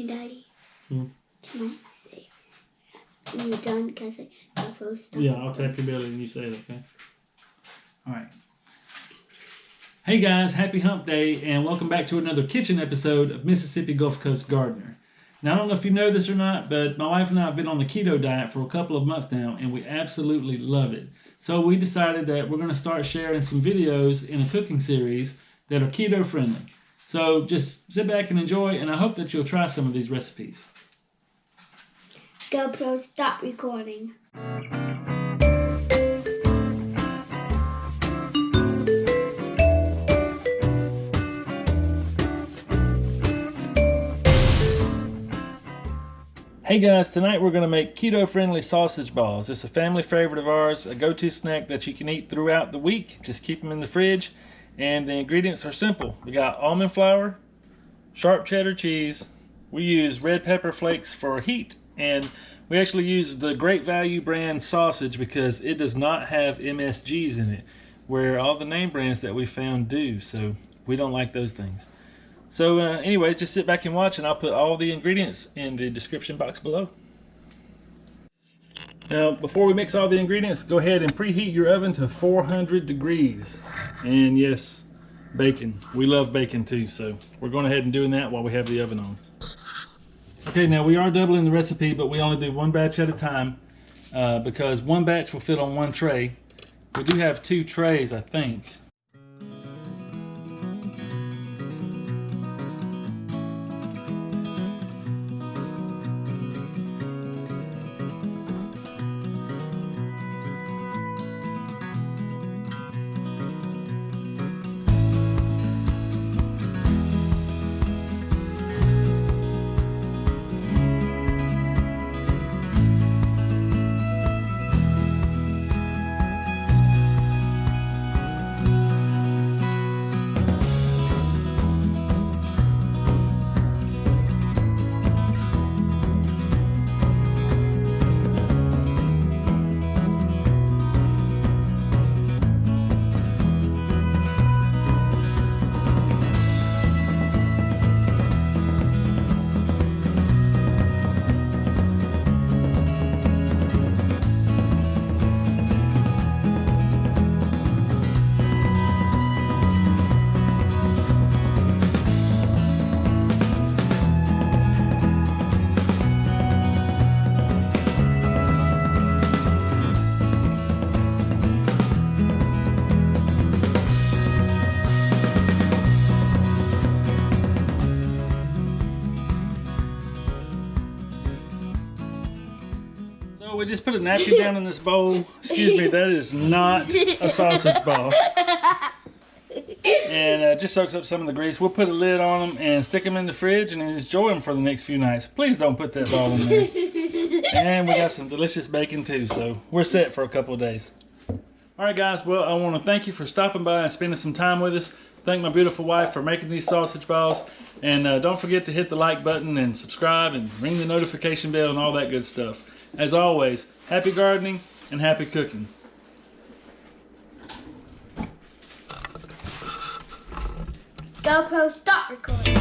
Hey, Daddy. Can I say when you're done, can I say GoPro stop? Yeah, I'll tap your belly and you say it, okay? Alright. Hey guys, happy hump day and welcome back to another kitchen episode of Mississippi Gulf Coast Gardener. Now I don't know if you know this or not, but my wife and I have been on the keto diet for a couple of months now and we absolutely love it. So we decided that we're going to start sharing some videos in a cooking series that are keto friendly. So just sit back and enjoy, and I hope that you'll try some of these recipes. GoPro stop recording. Hey guys, tonight we're going to make keto-friendly sausage balls. It's a family favorite of ours, a go-to snack that you can eat throughout the week. Just keep them in the fridge, and the ingredients are simple. We got almond flour, sharp cheddar cheese. We use red pepper flakes for heat, and we actually use the Great Value brand sausage because it does not have MSGs in it, where all the name brands that we found do, so we don't like those things. So anyways, just sit back and watch, and I'll put all the ingredients in the description box below. Now, before we mix all the ingredients, go ahead and preheat your oven to 400 degrees. And yes, bacon. We love bacon too, so we're going ahead and doing that while we have the oven on. Okay, now we are doubling the recipe, but we only do one batch at a time because one batch will fit on one tray. We do have 2 trays, I think. So we just put a napkin down in this bowl. Excuse me, that is not a sausage ball. And just soaks up some of the grease. We'll put a lid on them and stick them in the fridge and enjoy them for the next few nights. Please don't put that ball in there. And we got some delicious bacon too, so we're set for a couple of days. Alright guys, well I want to thank you for stopping by and spending some time with us. Thank my beautiful wife for making these sausage balls. And don't forget to hit the like button and subscribe and ring the notification bell and all that good stuff. As always, happy gardening and happy cooking. GoPro stop recording.